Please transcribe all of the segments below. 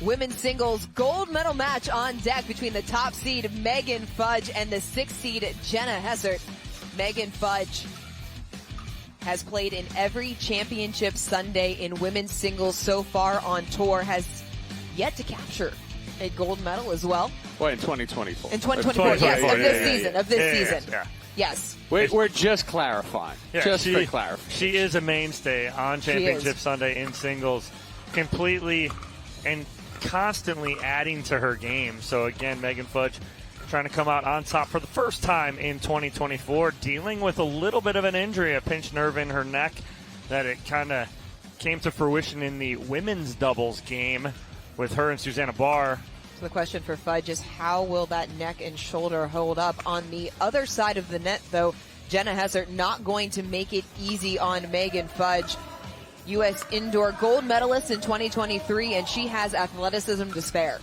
women's singles gold medal match on deck between the top seed Megan Fudge and the 6th seed Jenna Hessert. Megan Fudge has played in every championship Sunday in women's singles so far on tour, has yet to capture a gold medal as well. Well, in 2024. In 2024, yes, of this season. Yeah. Yes. We're just clarifying. Yeah, just for clarification. She is a mainstay on Championship Sunday in singles, completely and constantly adding to her game. So, again, Megan Fudge trying to come out on top for the first time in 2024, dealing with a little bit of an injury, a pinched nerve in her neck, that it kind of came to fruition in the women's doubles game with her and Susanna Barr. So the question for Fudge is, how will that neck and shoulder hold up? On the other side of the net, though, Jenna Hessert not going to make it easy on Megan Fudge. U.S. indoor gold medalist in 2023, and she has athleticism to spare.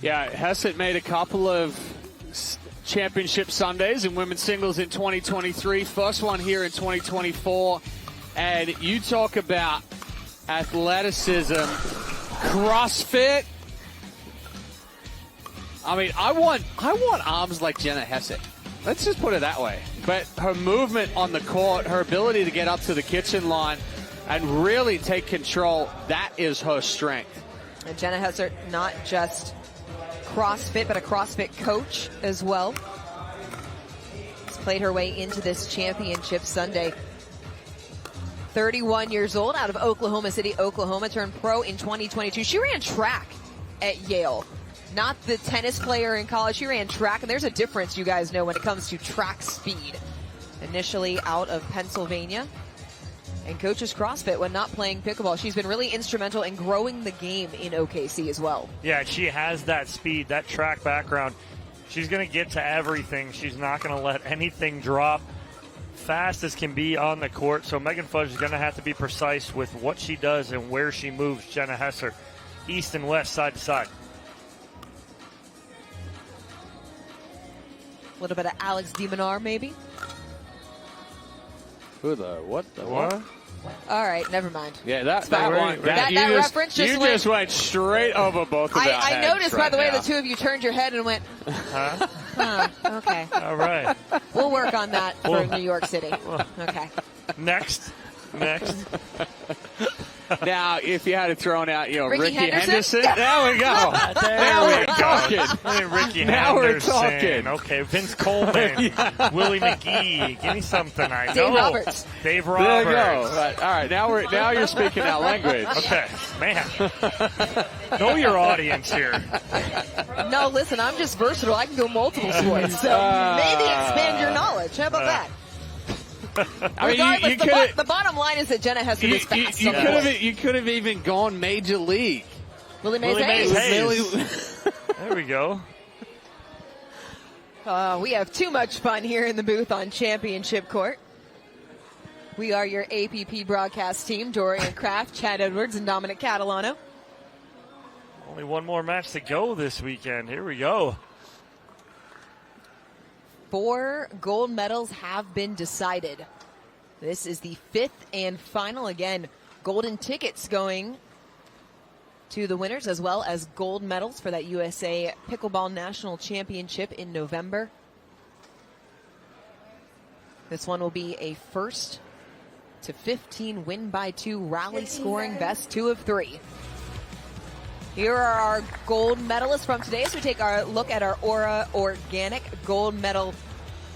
Yeah, Hessert made a couple of championship Sundays in women's singles in 2023. First one here in 2024. And you talk about athleticism, CrossFit. I mean, I want arms like Jenna Hessert. Let's just put it that way. But her movement on the court, her ability to get up to the kitchen line and really take control, that is her strength. And Jenna Hessert, not just CrossFit, but a CrossFit coach as well. Has played her way into this championship Sunday. 31 years old, out of Oklahoma City, Oklahoma, turned pro in 2022. She ran track at Yale. Not the tennis player in college. She ran track, and there's a difference, you guys know, when it comes to track speed. Initially out of Pennsylvania, and coaches CrossFit when not playing pickleball. She's been really instrumental in growing the game in OKC as well. Yeah, she has that speed, that track background. She's going to get to everything. She's not going to let anything drop. Fast as can be on the court. So Megan Fudge is going to have to be precise with what she does and where she moves Jenna Hessert, east and west, side to side. A little bit of Alex DeMonar, maybe. Who the what? The what? All right, never mind. Yeah, that one. That reference just went. You just went straight over both of our heads. I noticed, by the way, now. the two of you turned your head and went, Huh? Okay. All right. We'll work on that for New York City. Okay. Next. Now, if you had it thrown out, Ricky Henderson? There we go. Now we're talking. Ricky Now Henderson. we're talking. Okay, Vince Coleman, Willie McGee. Give me something I know. Dave Roberts. Dave Roberts. There you go. Right. All right, now you're speaking our language. Okay, man. Know your audience here. No, listen, I'm just versatile. I can go multiple sports. So maybe expand your knowledge. How about that? I mean, Regardless, the bottom line is that Jenna Hessert is fast. You could have even gone major league. Willie Mays Hayes. There we go. We have too much fun here in the booth on Championship Court. We are your APP broadcast team, Dorian Kraft, Chad Edwards, and Dominic Catalano. Only one more match to go this weekend. Here we go. 4 gold medals have been decided. This is the 5th and final. Again, golden tickets going to the winners, as well as gold medals for that USA Pickleball National Championship in November. This one will be a first to 15 win by 2 rally scoring best 2 of 3. Here are our gold medalists from today as we take our look at our Aura Organic gold medal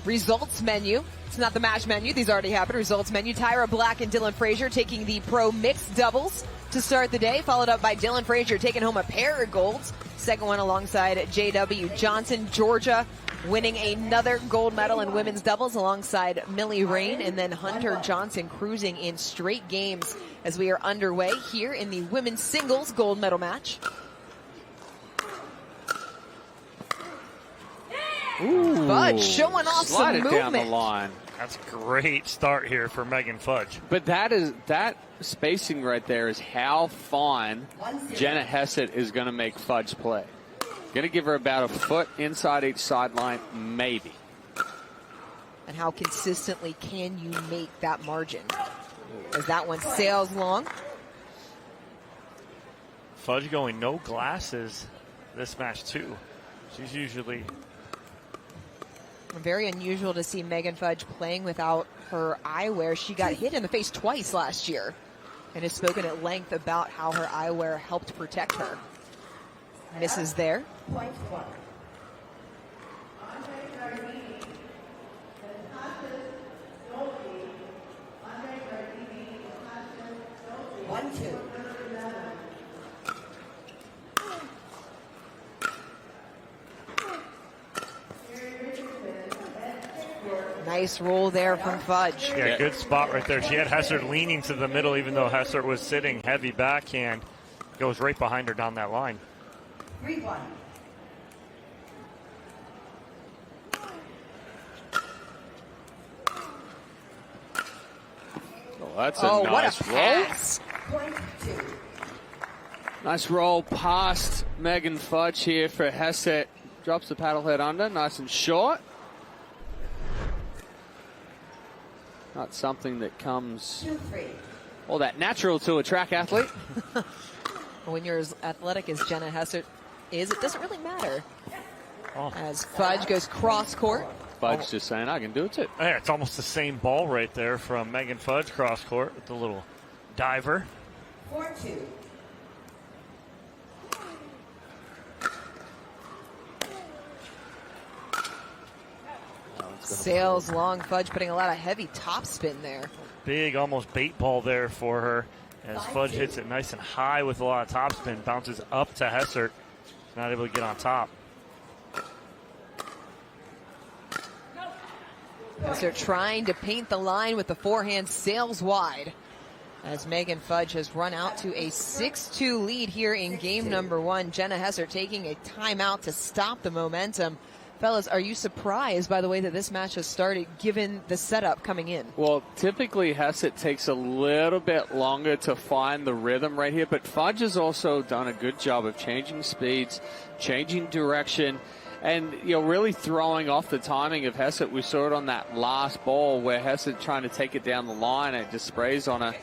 results menu. It's not the match menu. These already happened. Results menu. Tyra Black and Dylan Frazier taking the pro mixed doubles to start the day, followed up by Dylan Frazier taking home a pair of golds. Second one alongside J.W. Johnson. Georgia winning another gold medal in women's doubles alongside Millie Rain, and then Hunter Johnson cruising in straight games as we are underway here in the women's singles gold medal match. Ooh, Fudge showing off some movement. Down the line. That's a great start here for Megan Fudge. But that spacing right there is how fine Jenna Hessert is going to make Fudge play. Going to give her about a foot inside each sideline, maybe. And how consistently can you make that margin? As that one sails long. Fudge going no glasses this match too. She's usually very unusual to see Megan Fudge playing without her eyewear. She got hit in the face twice last year and has spoken at length about how her eyewear helped protect her. Misses there. Point 1. 1-2. Nice roll there from Fudge. Yeah, good spot right there. She had Hessert leaning to the middle, even though Hessert was sitting. Heavy backhand goes right behind her down that line. 3-1. Oh, that's a nice roll. Point 2. Nice roll past Megan Fudge here for Hessert. Drops the paddle head under, nice and short. Not something that comes 2-3. all that natural to a track athlete. When you're as athletic as Jenna Hessert is, it doesn't really matter. Oh. As Fudge goes cross court. Fudge just saying, I can do it too. Yeah, it's almost the same ball right there from Megan Fudge cross court with the little diver. 4-2. Sails long. Fudge putting a lot of heavy topspin there. Big, almost bait ball there for her as Fudge hits it nice and high with a lot of topspin. Bounces up to Hessert. Not able to get on top. Hessert trying to paint the line with the forehand, sails wide. As Megan Fudge has run out to a 6-2 lead here in game number 1. Jenna Hessert taking a timeout to stop the momentum. Fellas, are you surprised by the way that this match has started, given the setup coming in? Well, typically Hessert takes a little bit longer to find the rhythm right here, but Fudge has also done a good job of changing speeds, changing direction, and really throwing off the timing of Hessert. We saw it on that last ball where Hessert trying to take it down the line and it just sprays on her.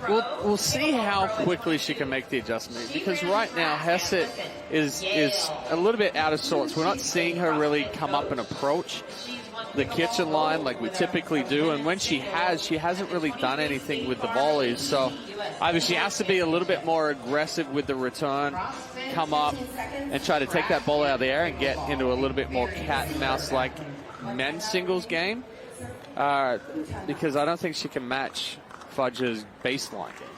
We'll see how quickly she can make the adjustment, because right now Hessert is a little bit out of sorts. We're not seeing her really come up and approach the kitchen line like we typically do, and when she hasn't really done anything with the volleys. So either she has to be a little bit more aggressive with the return, come up and try to take that ball out of the air and get into a little bit more cat and mouse like men's singles game, because I don't think she can match Fudge's baseline game.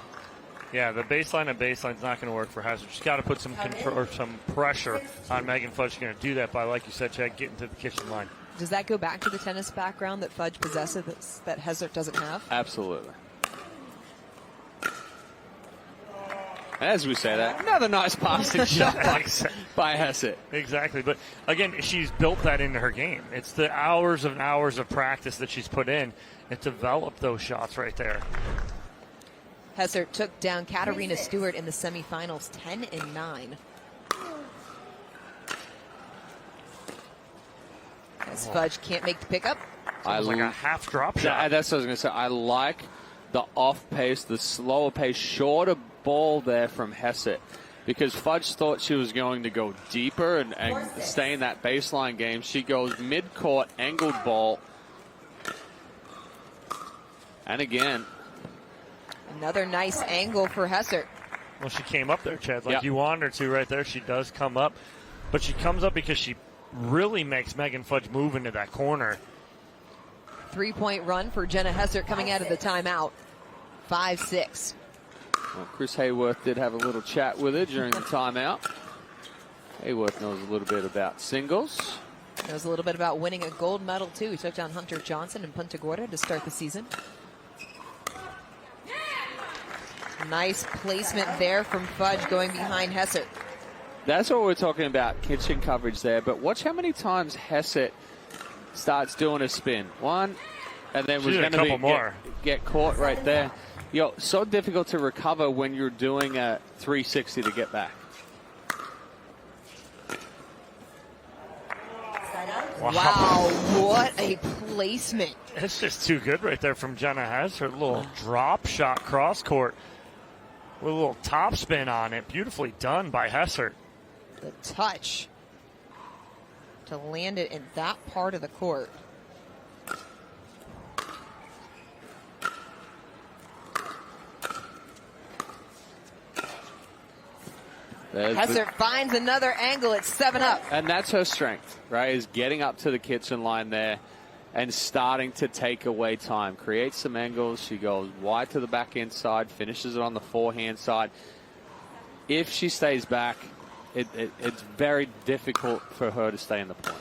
Yeah, the baseline is not going to work for Hessert. She's got to put some control or some pressure on Megan Fudge. She's going to do that by, like you said, Chad, getting to the kitchen line. Does that go back to the tennis background that Fudge possesses that Hessert doesn't have? Absolutely. As we say that, another nice passing shot by Hessert. Exactly. But, again, she's built that into her game. It's the hours and hours of practice that she's put in and developed those shots right there. Hessert took down Katarina Stewart in the semifinals 10-9. As Fudge can't make the pickup. It's like a half drop shot. That's what I was going to say. I like the off pace, the slower pace, shorter ball there from Hessert, because Fudge thought she was going to go deeper and stay in that baseline game. She goes mid-court, angled ball. And again, another nice angle for Hessert. Well, she came up there, Chad, like you wanted her to right there. She does come up, but she comes up because she really makes Megan Fudge move into that corner. 3-point run for Jenna Hessert coming out of the timeout. 5-6. Well, Chris Hayworth did have a little chat with her during the timeout. Hayworth knows a little bit about singles. Knows a little bit about winning a gold medal, too. He took down Hunter Johnson in Punta Gorda to start the season. Nice placement there from Fudge going behind Hessert. That's what we're talking about, kitchen coverage there. But watch how many times Hessert starts doing a spin. One, and then was going to get caught right there. So difficult to recover when you're doing a 360 to get back. Wow, what a placement. It's just too good right there from Jenna Hessert. Little drop shot cross court. with a little top spin on it. Beautifully done by Hessert. The touch to land it in that part of the court. Hessert finds another angle. It's 7-up. And that's her strength, right, is getting up to the kitchen line there and starting to take away time. Creates some angles. She goes wide to the backhand side, finishes it on the forehand side. If she stays back, it's very difficult for her to stay in the point.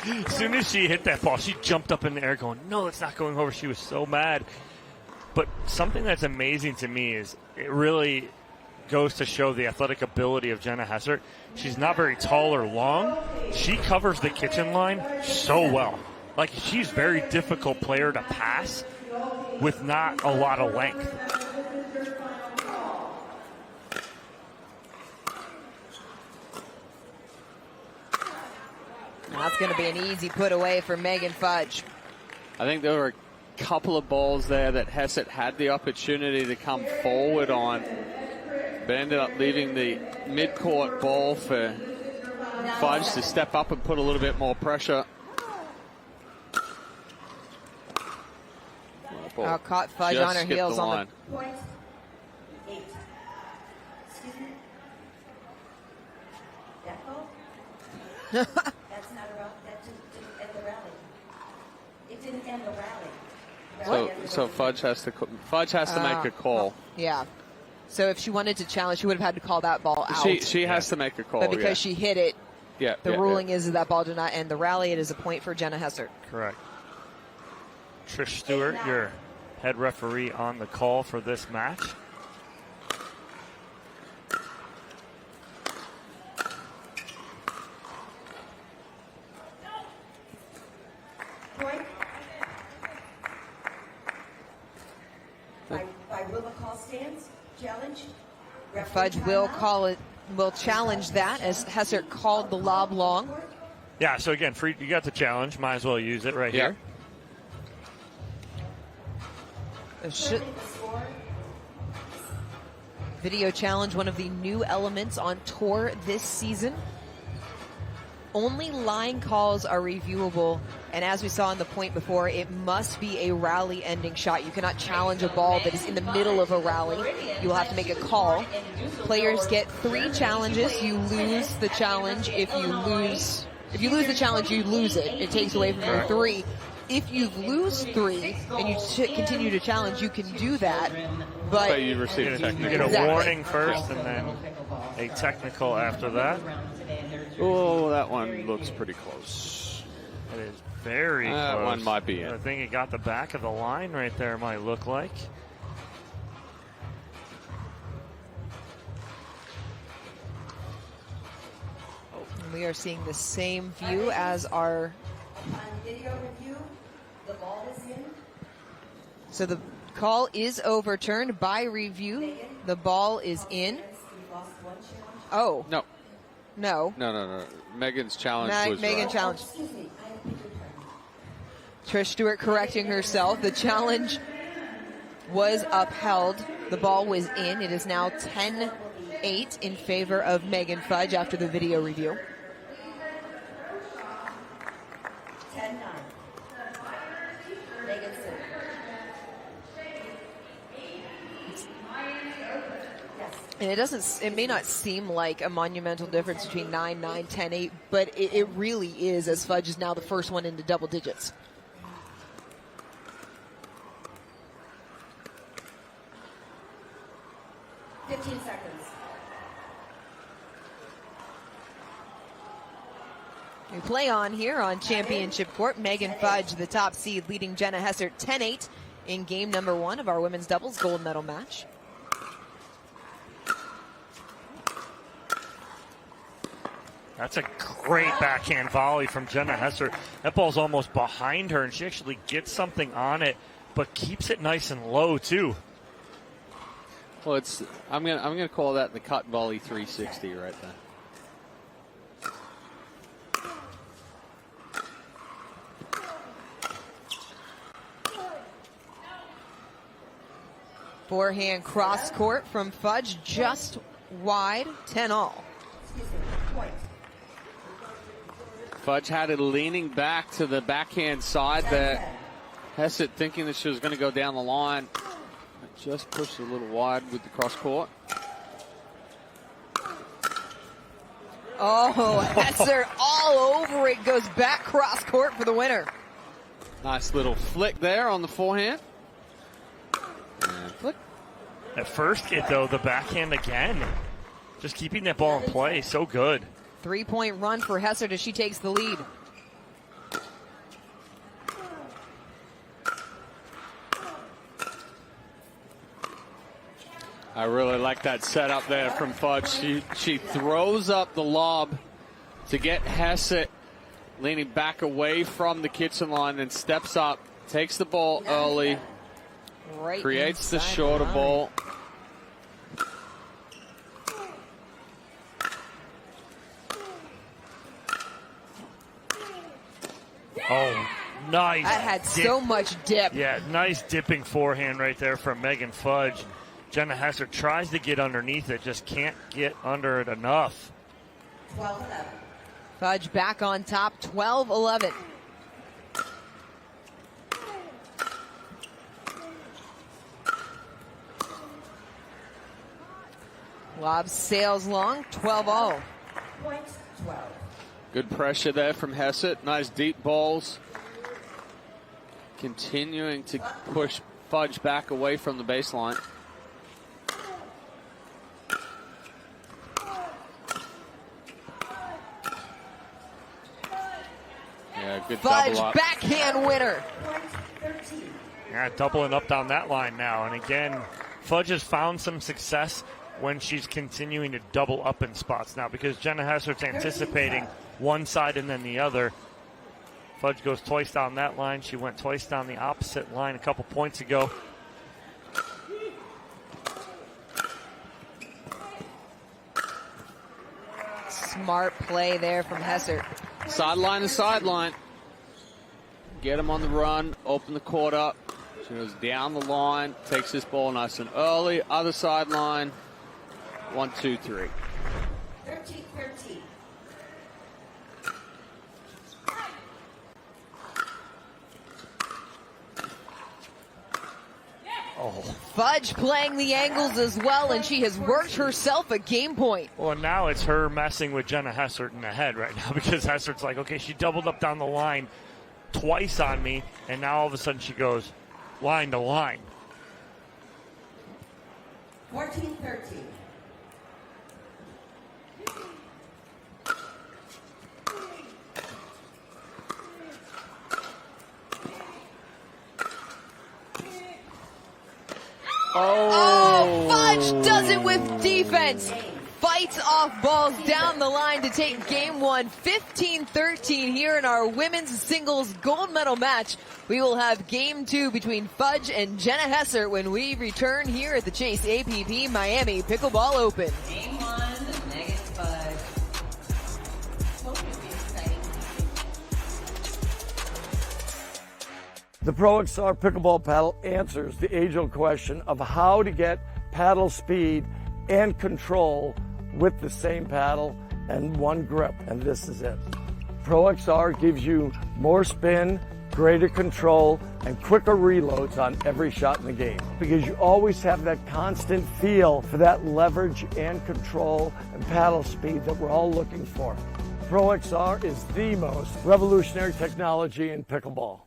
As soon as she hit that ball, she jumped up in the air going, no, it's not going over. She was so mad. But something that's amazing to me is it really goes to show the athletic ability of Jenna Hessert. She's not very tall or long. She covers the kitchen line so well. Like, she's a very difficult player to pass with not a lot of length. That's going to be an easy put away for Megan Fudge. I think there were a couple of balls there that Hessert had the opportunity to come forward on, but ended up leaving the mid-court ball for Fudge to step up and put a little bit more pressure. Oh, caught Fudge on her heels on line. Point 8. Excuse me? That ball? That's not a rally. That didn't end the rally. It didn't end the rally. So Fudge has to make a call. Yeah. So if she wanted to challenge, she would have had to call that ball out. She has to make a call. But because she hit it, the ruling is that ball did not end the rally. It is a point for Jenna Hessert. Correct. Trish Stewart, your head referee on the call for this match. Point. By will the call stands? Challenge? Fudge will challenge that as Hessert called the lob long. Yeah, so again, you got the challenge. Might as well use it right here. Video challenge, one of the new elements on tour this season. Only line calls are reviewable, and as we saw in the point before, it must be a rally-ending shot. You cannot challenge a ball that is in the middle of a rally. You will have to make a call. Players get 3 challenges. You lose the challenge. If you lose the challenge, you lose it. It takes away from your 3. If you lose 3 and you continue to challenge, you can do that. But you receive a technical. You get a warning first and then a technical after that. Oh, that one looks pretty close. It is very close. That one might be in. I think it got the back of the line right there, might look like. we are seeing the same view as our... On video review, the ball is in. So the call is overturned by review. The ball is in. Oh. No. No. No. Megan's challenge was Megan right. challenged. Trish Stewart correcting herself. The challenge was upheld. The ball was in. It is now 10-8 in favor of Megan Fudge after the video review. 10-9. Megan Fudge. And it may not seem like a monumental difference between 9-9, 10-8, but it really is, as Fudge is now the first one into double digits. We play on here on Championship Court. Megan Fudge, the top seed, leading Jenna Hessert 10-8 in game number 1 of our women's doubles gold medal match. That's a great backhand volley from Jenna Hessert. That ball's almost behind her, and she actually gets something on it, but keeps it nice and low too. Well, I'm gonna call that the cut volley 360 right there. Forehand cross court from Fudge, just wide, 10-all. Fudge had it leaning back to the backhand side there. Hessert thinking that she was going to go down the line. Just pushed a little wide with the cross court. Oh, Hessert all over it, goes back cross court for the winner. Nice little flick there on the forehand. And flick. At first hit, though, the backhand again. Just keeping that ball in play, so good. 3-point run for Hessert as she takes the lead. I really like that setup there from Fudge. She throws up the lob to get Hessert leaning back away from the kitchen line, then steps up, takes the ball early, Right creates the inside shorter line. ball. Oh, nice. That had so much dip. Yeah, nice dipping forehand right there from Megan Fudge. Jenna Hessert tries to get underneath it, just can't get under it enough. 12-11. Fudge back on top, 12-11. Lob sails long, 12-all. Point 12. Good pressure there from Hessert. Nice deep balls. Continuing to push Fudge back away from the baseline. Yeah, good Fudge double up. backhand winner. Point 13. Yeah, doubling up down that line now. And again, Fudge has found some success when she's continuing to double up in spots now, because Jenna Hessert's anticipating one side and then the other. Fudge goes twice down that line. She went twice down the opposite line a couple points ago. Smart play there from Hessert. Sideline to sideline. Get him on the run, open the court up. She goes down the line, takes this ball nice and early. Other sideline. 1, 2, 3. 13-13. Oh, Fudge playing the angles as well, and she has worked herself a game point. well, now it's her messing with Jenna Hessert in the head right now, because Hessert's like, okay, she doubled up down the line twice on me, and now all of a sudden she goes line to line. 14-13. Oh, Fudge does it with defense. Fights off balls down the line to take game one, 15-13 here in our women's singles gold medal match. We will have game two between Fudge and Jenna Hessert when we return here at the Chase APP Miami Pickleball Open. Game one, Megan Fudge. What would be exciting? The Pro XR Pickleball Paddle answers the age-old question of how to get paddle speed and control with the same paddle and one grip, and this is it. Pro XR gives you more spin, greater control, and quicker reloads on every shot in the game, because you always have that constant feel for that leverage and control and paddle speed that we're all looking for. Pro XR is the most revolutionary technology in pickleball.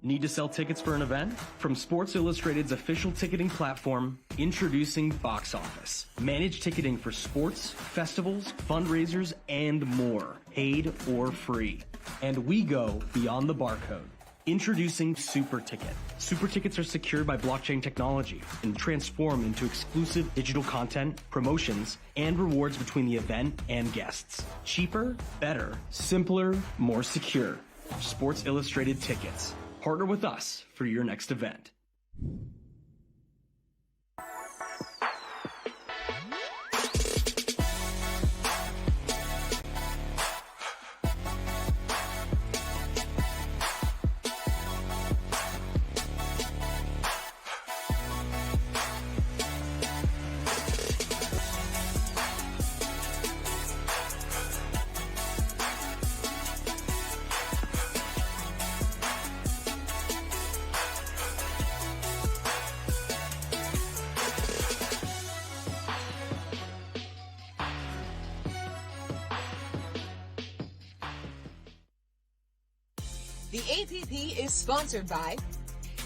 Need to sell tickets for an event? From Sports Illustrated's official ticketing platform, introducing Box Office. Manage ticketing for sports, festivals, fundraisers, and more, paid or free. And we go beyond the barcode. Introducing Super Ticket. Super Tickets are secured by blockchain technology and transformed into exclusive digital content, promotions, and rewards between the event and guests. Cheaper, better, simpler, more secure. Sports Illustrated Tickets. Partner with us for your next event. The APP is sponsored by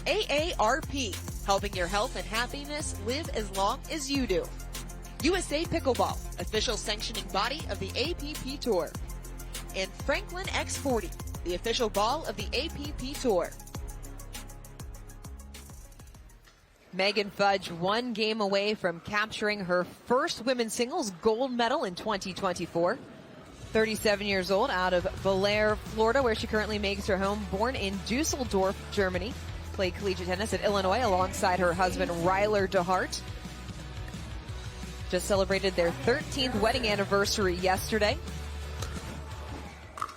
AARP, helping your health and happiness live as long as you do. USA Pickleball, official sanctioning body of the APP Tour. And Franklin X40, the official ball of the APP Tour. Megan Fudge, one game away from capturing her first women's singles gold medal in 2024. 37 years old, out of Bel Air, Florida, where she currently makes her home. Born in Dusseldorf, Germany. Played collegiate tennis at Illinois alongside her husband, Ryler DeHart. Just celebrated their 13th wedding anniversary yesterday.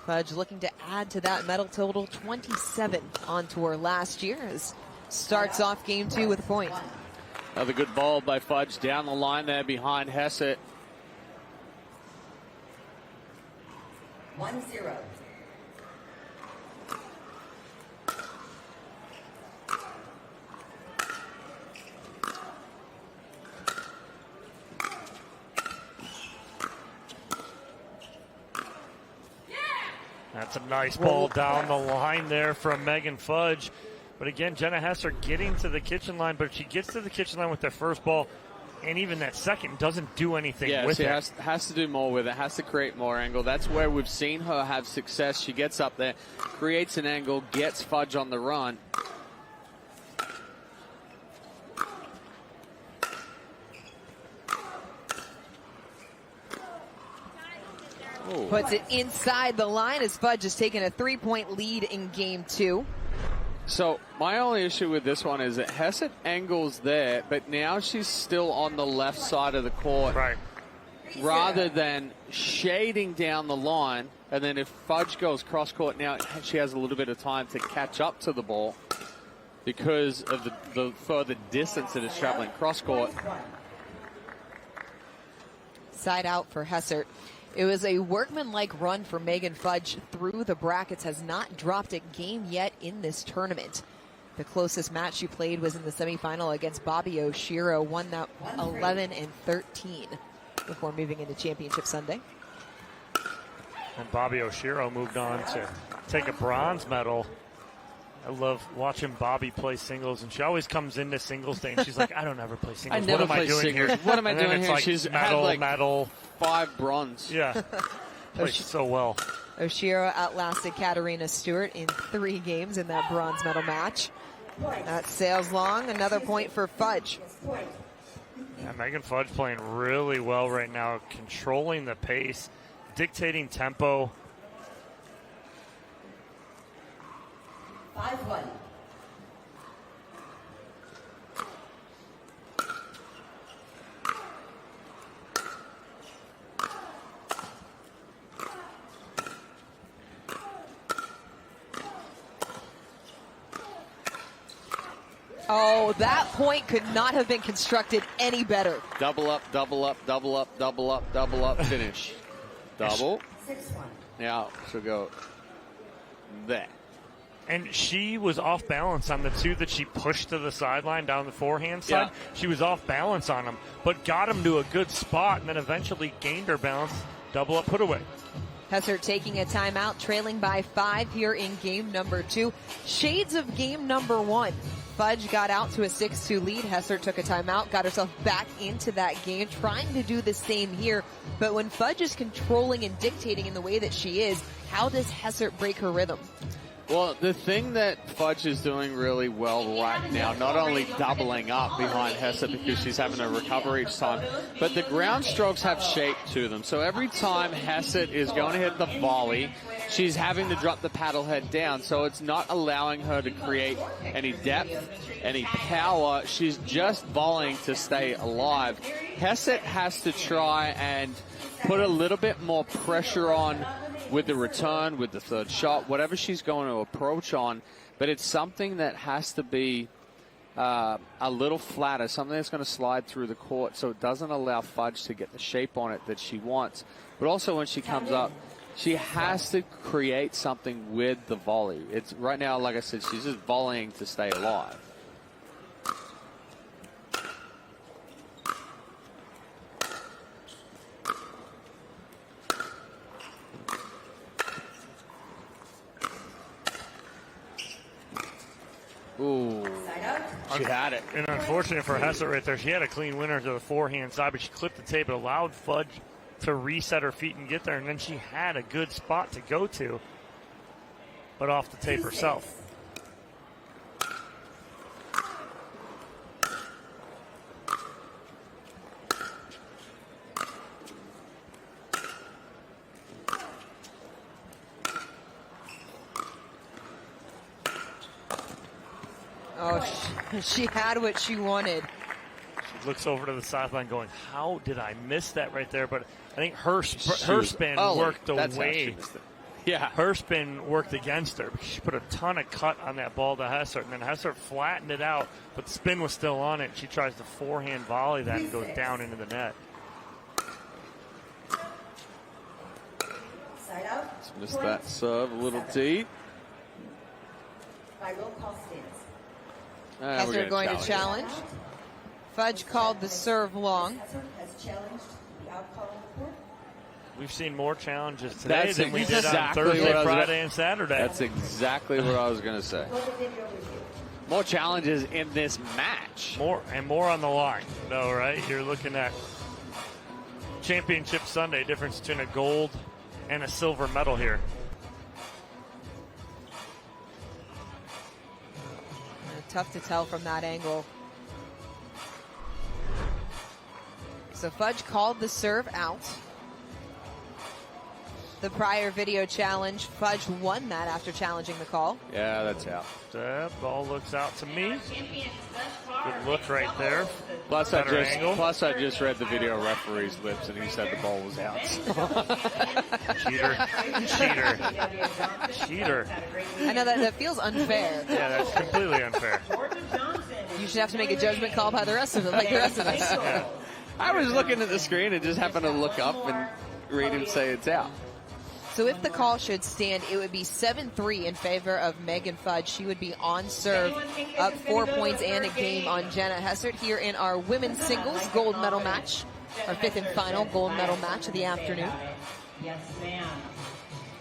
Fudge looking to add to that medal total, 27 on tour last year. As starts off game 2 with a point. Another good ball by Fudge down the line there behind Hessert. 1-0. That's a nice ball down the line there from Megan Fudge. But again, Jenna Hessert getting to the kitchen line, but she gets to the kitchen line with that first ball, and even that second doesn't do anything with it. Has to do more with it, has to create more angle. That's where we've seen her have success. She gets up there, creates an angle, gets Fudge on the run. Ooh. Puts it inside the line as Fudge has taken a 3-point lead in game 2. So my only issue with this one is that Hessert angles there, but now she's still on the left side of the court. Right. Rather than shading down the line, and then if Fudge goes cross court, now she has a little bit of time to catch up to the ball because of the further distance that it's traveling cross court. Side out for Hessert. It was a workmanlike run for Megan Fudge through the brackets, has not dropped a game yet in this tournament. The closest match she played was in the semifinal against Bobby Oshiro, won that 11-13 before moving into Championship Sunday. And Bobby Oshiro moved on to take a bronze medal. I love watching Bobby play singles, and she always comes into singles day, and she's like, I don't ever play singles. I never what am I doing singles. here? What am I doing here? Like She's medal, had like medal. 5 bronze. Yeah. Plays so well. Oshiro outlasted Katarina Stewart in 3 games in that bronze medal match. That sails long. Another point for Fudge. Yeah, Megan Fudge playing really well right now, controlling the pace, dictating tempo. 5-1. Oh, that point could not have been constructed any better. Double up, double up, double up, double up, double up, finish. Double. 6-1. Now she'll go there. And she was off balance on the 2 that she pushed to the sideline down the forehand side. Yeah. She was off balance on them, but got them to a good spot and then eventually gained her balance. Double up, put away. Hessert taking a timeout, trailing by 5 here in game number 2. Shades of game number 1. Fudge got out to a 6-2 lead. Hessert took a timeout, got herself back into that game, trying to do the same here. But when Fudge is controlling and dictating in the way that she is, how does Hessert break her rhythm? Well, the thing that Fudge is doing really well right now, not only doubling up behind Hessert because she's having to recover each time, but the ground strokes have shape to them. So every time Hessert is going to hit the volley, she's having to drop the paddle head down. So it's not allowing her to create any depth, any power. She's just volleying to stay alive. Hessert has to try and put a little bit more pressure on with the return, with the third shot, whatever she's going to approach on. But it's something that has to be a little flatter, something that's going to slide through the court so it doesn't allow Fudge to get the shape on it that she wants. But also when she comes up, she has to create something with the volley. It's right now, like I said, she's just volleying to stay alive. Ooh, she had it. And unfortunate for Hessert right there, she had a clean winner to the forehand side, but she clipped the tape. It allowed Fudge to reset her feet and get there, and then she had a good spot to go to, but off the tape herself. Oh, she had what she wanted. She looks over to the sideline going, how did I miss that right there? But I think her spin worked away. Yeah. Her spin worked against her. She put a ton of cut on that ball to Hessert, and then Hessert flattened it out, but the spin was still on it. She tries to forehand volley that and goes down into the net. Side out. Just missed that serve a little deep. By roll call stands. Hessert going to challenge. Fudge called the serve long. Hessert has challenged the out call on the court. We've seen more challenges today That's than we did on exactly Thursday, what Friday, and Saturday. That's exactly what I was going to say. Go to video review. More challenges in this match. More on the line, though, right? You're looking at Championship Sunday, difference between a gold and a silver medal here. Tough to tell from that angle. So Fudge called the serve out. The prior video challenge, Fudge won that after challenging the call. Yeah, that's out. That ball looks out to me. Good look right there. Plus I Better just read the video referee's lips and he said the ball was out. Cheater. I know that feels unfair. Yeah, that's completely unfair. You should have to make a judgment call by the rest of them, like the rest of us. Yeah. I was looking at the screen and just happened to look up and read him say it's out. So if the call should stand, it would be 7-3 in favor of Megan Fudge. She would be on serve, up 4 points and a game on Jenna Hessert here in our women's singles gold medal match, our fifth and final gold medal match of the afternoon. Yes, ma'am.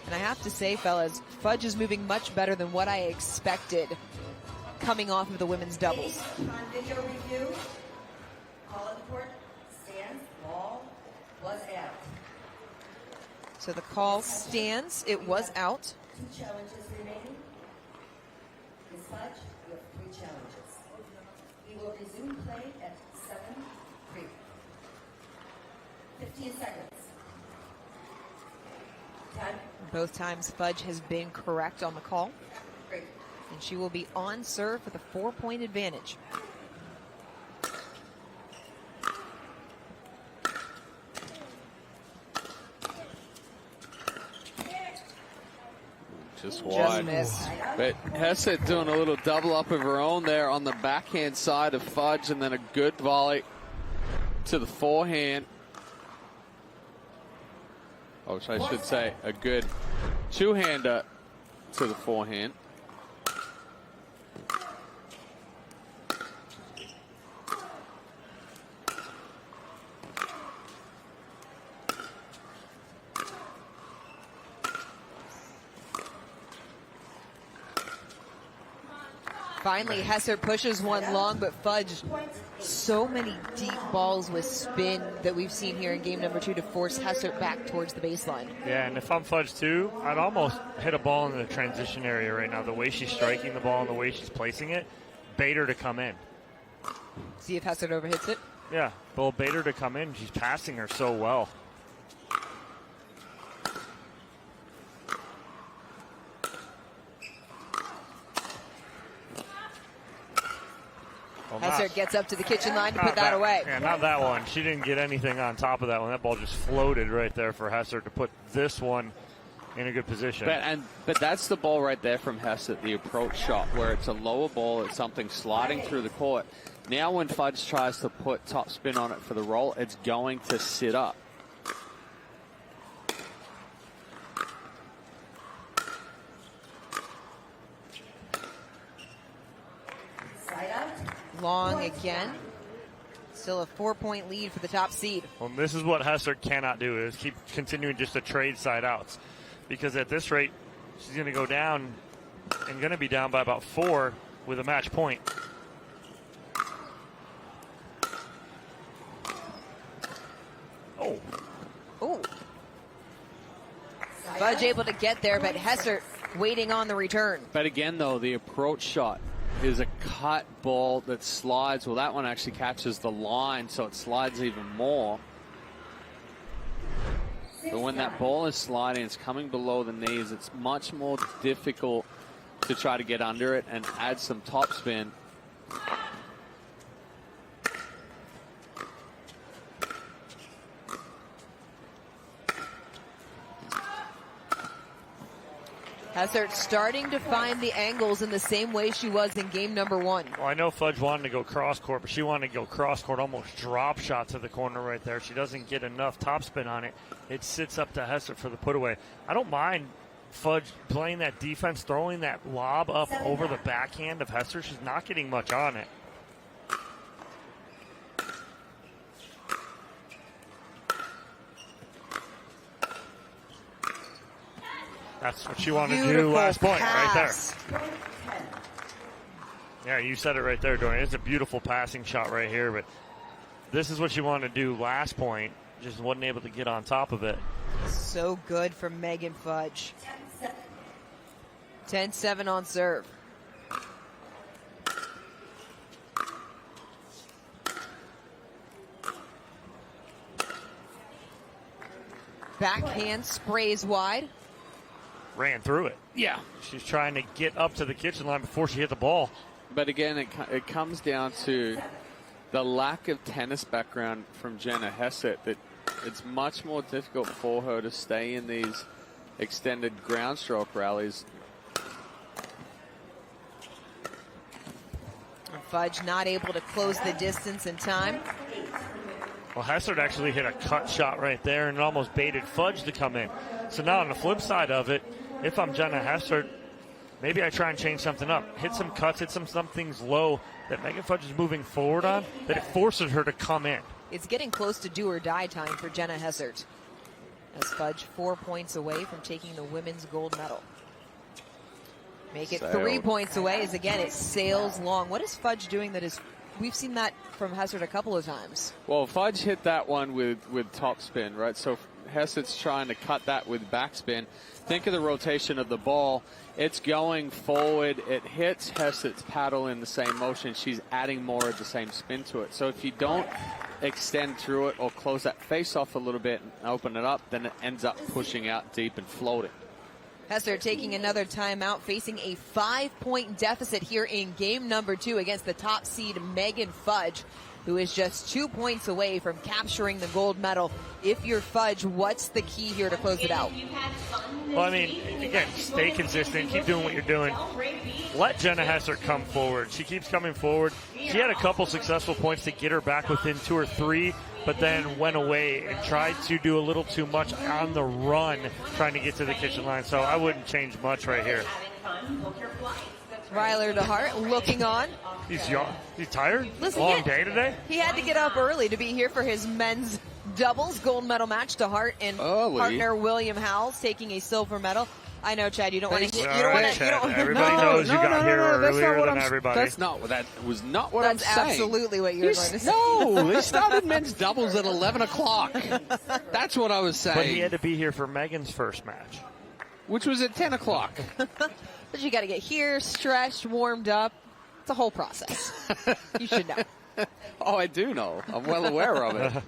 And I have to say, fellas, Fudge is moving much better than what I expected coming off of the women's doubles. On video review, call on the court, stands, ball was out. So the call stands. It was out. 2 challenges remaining. Ms. Fudge, you have 3 challenges. We will resume play at 7-3. 15 seconds. Time. Both times Fudge has been correct on the call. Great. And she will be on serve with a 4-point advantage. Just wide. missed. But Hessert doing a little double up of her own there on the backhand side of Fudge, and then a good volley to the forehand. Oh, I should say a good two-hander to the forehand. Finally, Hessert pushes one long, but Fudge, so many deep balls with spin that we've seen here in game number 2 to force Hessert back towards the baseline. Yeah, and if I'm Fudge too, I'd almost hit a ball in the transition area right now. The way she's striking the ball and the way she's placing it, bait her to come in. See if Hessert overhits it. Yeah, well, bait her to come in. She's passing her so well. Hessert gets up to the kitchen line to put that away. Yeah, not that one. She didn't get anything on top of that one. That ball just floated right there for Hessert to put this one in a good position. But that's the ball right there from Hessert, the approach shot, where it's a lower ball, it's something sliding through the court. Now when Fudge tries to put top spin on it for the roll, it's going to sit up. Long again. Still a 4-point lead for the top seed. Well, this is what Hessert cannot do, is keep continuing just to trade side outs. Because at this rate, she's going to go down and going to be down by about 4 with a match point. Oh. Oh. Fudge able to get there, but Hessert waiting on the return. But again, though, the approach shot is a cut ball that slides. Well, that one actually catches the line, so it slides even more. But when that ball is sliding, it's coming below the knees, it's much more difficult to try to get under it and add some topspin. Hessert starting to find the angles in the same way she was in game number 1. Well, I know Fudge wanted to go cross court, but she wanted to go cross court, almost drop shot to the corner right there. She doesn't get enough topspin on it. It sits up to Hessert for the put away. I don't mind Fudge playing that defense, throwing that lob up over the backhand of Hessert. She's not getting much on it. That's what she wanted to do last point right there. Yeah, you said it right there, Dorian. It's a beautiful passing shot right here, but this is what she wanted to do last point. Just wasn't able to get on top of it. So good from Megan Fudge. 10-7 on serve. Backhand sprays wide. Ran through it. Yeah. She's trying to get up to the kitchen line before she hit the ball. But again, it comes down to the lack of tennis background from Jenna Hessert, that it's much more difficult for her to stay in these extended ground stroke rallies. Fudge not able to close the distance in time. Well, Hessert actually hit a cut shot right there and almost baited Fudge to come in. So now on the flip side of it, if I'm Jenna Hessert, maybe I try and change something up. Hit some cuts, hit some things low that Megan Fudge is moving forward on, that it forces her to come in. It's getting close to do or die time for Jenna Hessert, as Fudge 4 points away from taking the women's gold medal. Make it 3 points away as again it sails long. What is Fudge doing that is, we've seen that from Hessert a couple of times. Well, Fudge hit that one with topspin, right? So Hessert's trying to cut that with backspin. Think of the rotation of the ball. It's going forward. It hits Hessert's paddle in the same motion. She's adding more of the same spin to it. So if you don't extend through it or close that face off a little bit and open it up, then it ends up pushing out deep and floating. Hessert taking another timeout, facing a 5-point deficit here in game number 2 against the top seed Megan Fudge, who is just 2 points away from capturing the gold medal. If you're Fudge, what's the key here to close it out? Well, I mean, again, stay consistent, keep doing what you're doing. Let Jenna Hessert come forward. She keeps coming forward. She had a couple successful points to get her back within 2 or 3, but then went away and tried to do a little too much on the run, trying to get to the kitchen line. So I wouldn't change much right here. Ryler DeHart looking on. He's young. He's tired. Listen, Long day today. He had to get up early to be here for his men's doubles gold medal match. DeHart and partner William Howells taking a silver medal. I know, Chad. You don't want to. You All don't right, want to. Chad, everybody knows you got here earlier than everybody. That was not what I'm That's saying. absolutely what you were going to say. No, they started men's doubles at 11 o'clock. That's what I was saying. But he had to be here for Megan's first match, which was at 10 o'clock. But you got to get here, stretched, warmed up. It's a whole process. You should know. Oh, I do know. I'm well aware of it.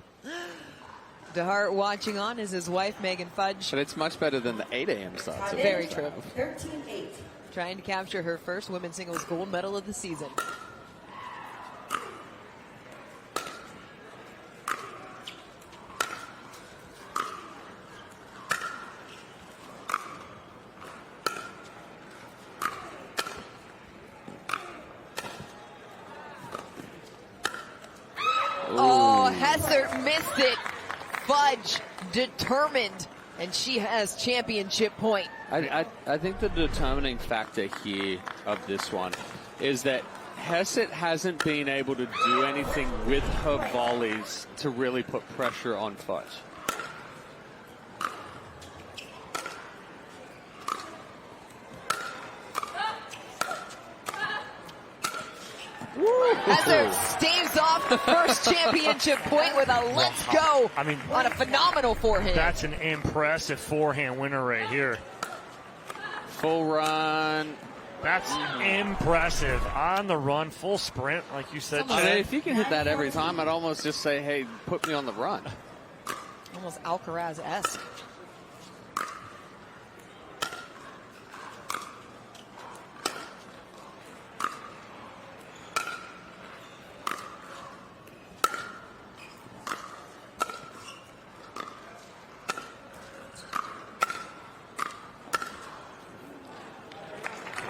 DeHart watching on is his wife, Megan Fudge. But it's much better than the 8 a.m. start. Very true. 13-8. Trying to capture her first women's singles gold medal of the season. Oh, Hessert missed it. Fudge determined, and she has championship point. I think the determining factor here of this one is that Hessert hasn't been able to do anything with her volleys to really put pressure on Fudge. Hessert staves off the first championship point with a let's go on a phenomenal forehand. That's an impressive forehand winner right here. Full run. That's impressive. On the run, full sprint, like you said, I mean, Chad. if you can hit that every time, I'd almost just say, hey, put me on the run. Almost Alcaraz-esque.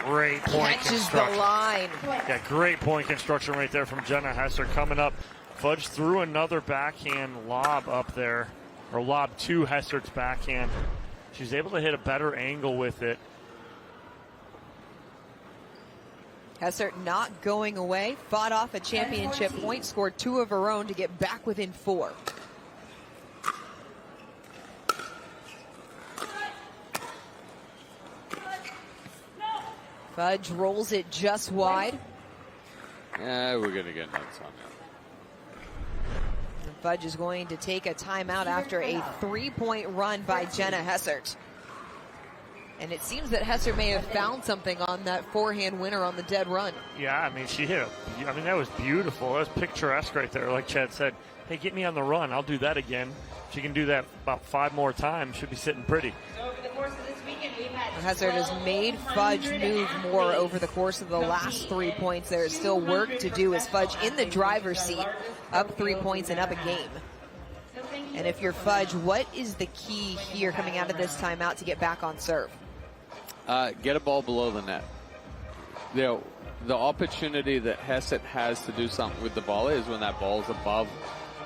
Great point Catches the construction. line. Yeah, great point construction right there from Jenna Hessert. Coming up, Fudge threw another backhand lob up there, or lob to Hessert's backhand. She's able to hit a better angle with it. Hessert not going away. Fought off a championship point. Scored 2 of her own to get back within 4. Fudge rolls it just wide. Yeah, we're going to get notes on that. Fudge is going to take a timeout after a 3-point run by Jenna Hessert. And it seems that Hessert may have found something on that forehand winner on the dead run. Yeah, I mean, she hit it. I mean, that was beautiful. That was picturesque right there. Like Chad said, hey, get me on the run. I'll do that again. She can do that about 5 more times. Should be sitting pretty. So over the course of this weekend, we've had Hessert has made Fudge move more over the course of the last 3 points. There is still work to do as Fudge in the driver's seat, up 3 points and up a game. And if you're Fudge, what is the key here coming out of this timeout to get back on serve? Get a ball below the net. You know, the opportunity that Hessert has to do something with the volley is when that ball's above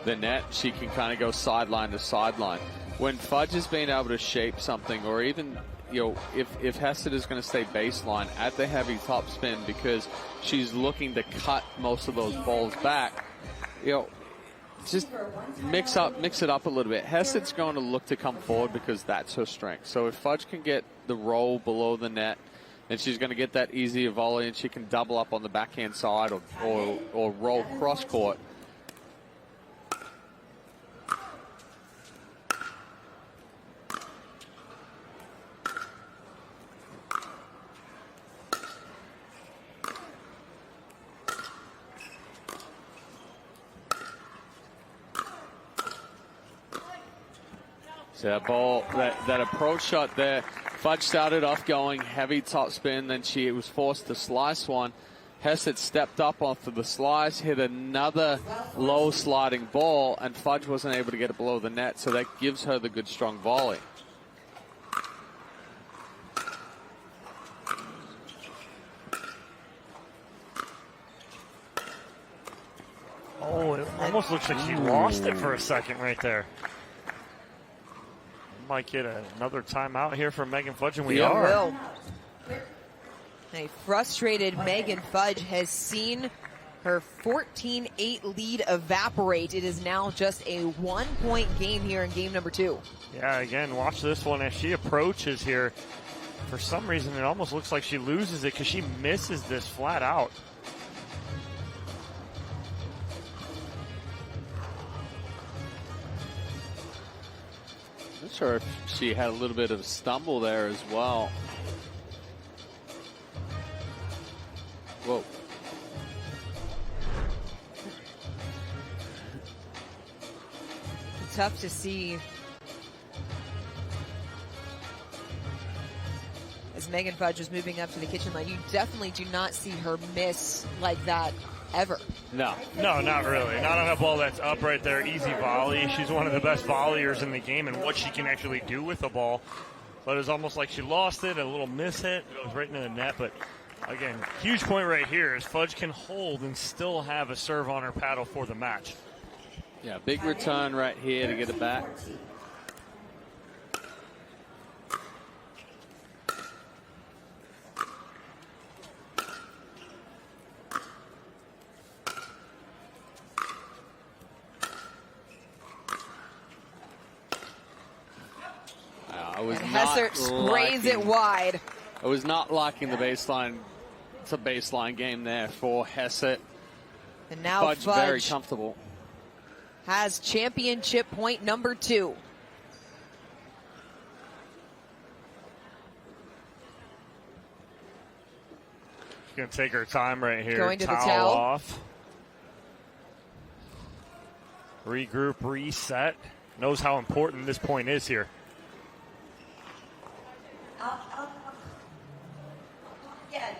the net. She can kind of go sideline to sideline. When Fudge has been able to shape something, or even, you know, if Hessert is going to stay baseline at the heavy topspin because she's looking to cut most of those balls back, you know, just mix it up a little bit. Hessert's going to look to come forward because that's her strength. So if Fudge can get the roll below the net, then she's going to get that easier volley, and she can double up on the backhand side or roll cross court. So that ball, that approach shot there, Fudge started off going heavy topspin, then she was forced to slice one. Hessert stepped up after the slice, hit another low sliding ball, and Fudge wasn't able to get it below the net, so that gives her the good strong volley. Oh, it almost looks like she lost it for a second right there. Might get another timeout here from Megan Fudge, and we are. Will. A frustrated Megan Fudge has seen her 14-8 lead evaporate. It is now just a 1-point game here in game number 2. Yeah, again, watch this one as she approaches here. For some reason, it almost looks like she loses it because she misses this flat out. Not sure if she had a little bit of a stumble there as well. Whoa. Tough to see as Megan Fudge was moving up to the kitchen line. You definitely do not see her miss like that ever. No. No, not really. Not on a ball that's up right there. Easy volley. She's one of the best volleyers in the game and what she can actually do with the ball. But it's almost like she lost it, a little miss hit. It goes right into the net. But again, huge point right here is Fudge can hold and still have a serve on her paddle for the match. Yeah, big return right here to get it back. Hessert sprays it wide. I was not liking the baseline. It's a baseline game there for Hessert. And now Fudge very comfortable. Has championship point number 2. She's going to take her time right here. Going to the towel. Off. Regroup, reset. Knows how important this point is here. Yeah.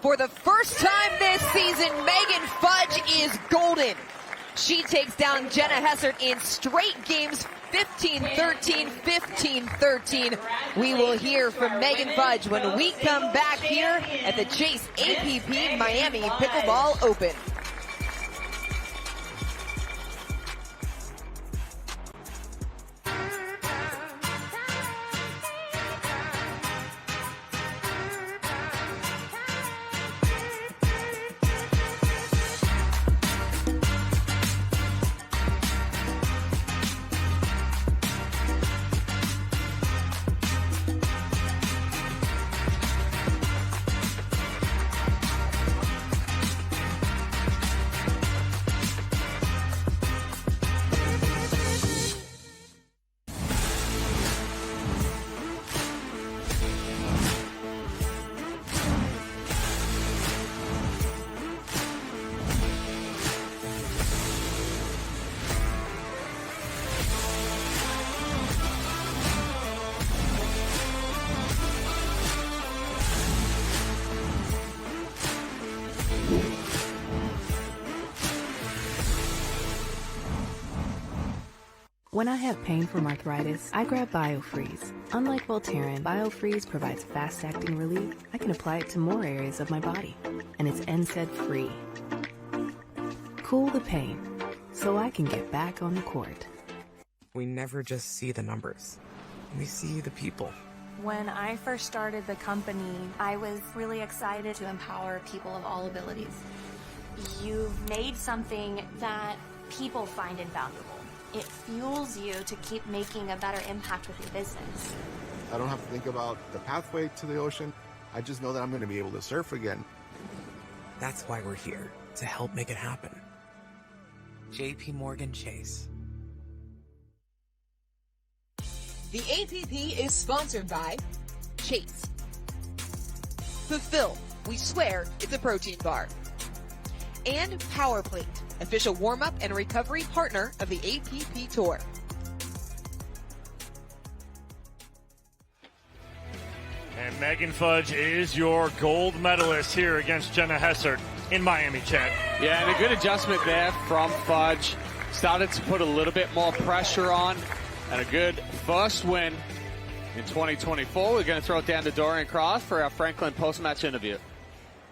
For the first time this season, Megan Fudge is golden. She takes down Jenna Hessert in straight games, 15-13, 15-13. We will hear from Megan Fudge when we come back here at the Chase APP Miami Pickleball Open. When I have pain from arthritis, I grab BioFreeze. Unlike Voltaren, BioFreeze provides fast-acting relief. I can apply it to more areas of my body, and it's NSAID-free. Cool the pain, so I can get back on the court. We never just see the numbers. We see the people. When I first started the company, I was really excited to empower people of all abilities. You've made something that people find invaluable. It fuels you to keep making a better impact with your business. I don't have to think about the pathway to the ocean. I just know that I'm going to be able to surf again. That's why we're here, to help make it happen. JP Morgan Chase. The APP is sponsored by Chase. Fulfill, we swear it's a protein bar. And PowerPlate, official warm-up and recovery partner of the APP Tour. And Megan Fudge is your gold medalist here against Jenna Hessert in Miami, Chad. Yeah, and a good adjustment there from Fudge. Started to put a little bit more pressure on, and a good first win in 2024. We're going to throw it down to Dorian Cross for our Franklin post-match interview.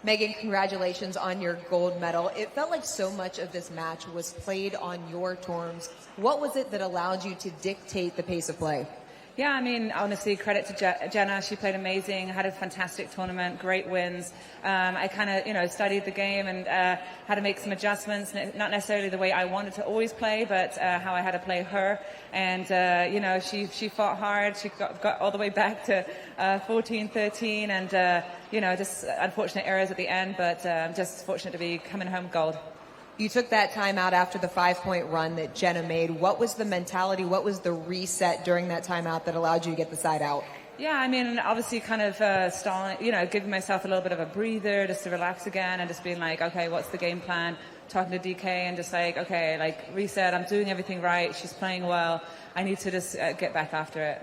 Megan, congratulations on your gold medal. It felt like so much of this match was played on your terms. What was it that allowed you to dictate the pace of play? Yeah, I mean, honestly, credit to Jenna. She played amazing, had a fantastic tournament, great wins. I kind of, studied the game and had to make some adjustments, not necessarily the way I wanted to always play, but how I had to play her. And, she fought hard. She got all the way back to 14-13 and, just unfortunate errors at the end, but just fortunate to be coming home gold. You took that timeout after the 5-point run that Jenna made. What was the mentality? What was the reset during that timeout that allowed you to get the side out? Yeah, I mean, obviously kind of stalling, giving myself a little bit of a breather just to relax again and just being like, okay, what's the game plan? Talking to DK and just like, okay, like reset, I'm doing everything right. She's playing well. I need to just get back after it.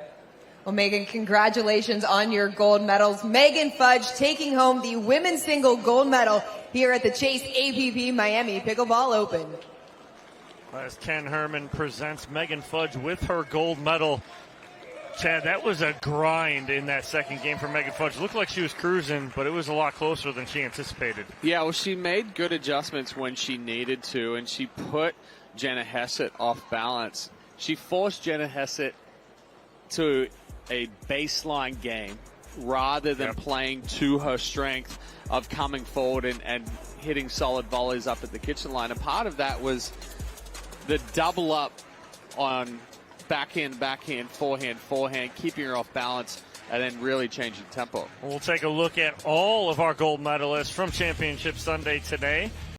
Well, Megan, congratulations on your gold medals. Megan Fudge taking home the women's single gold medal here at the Chase APP Miami Pickleball Open. As Ken Herman presents Megan Fudge with her gold medal. Chad, that was a grind in that second game for Megan Fudge. Looked like she was cruising, but it was a lot closer than she anticipated. Yeah, well, she made good adjustments when she needed to, and she put Jenna Hessert off balance. She forced Jenna Hessert to a baseline game rather than playing to her strength of coming forward and hitting solid volleys up at the kitchen line. And part of that was the double up on backhand, forehand, keeping her off balance, and then really changing tempo. We'll take a look at all of our gold medalists from Championship Sunday today.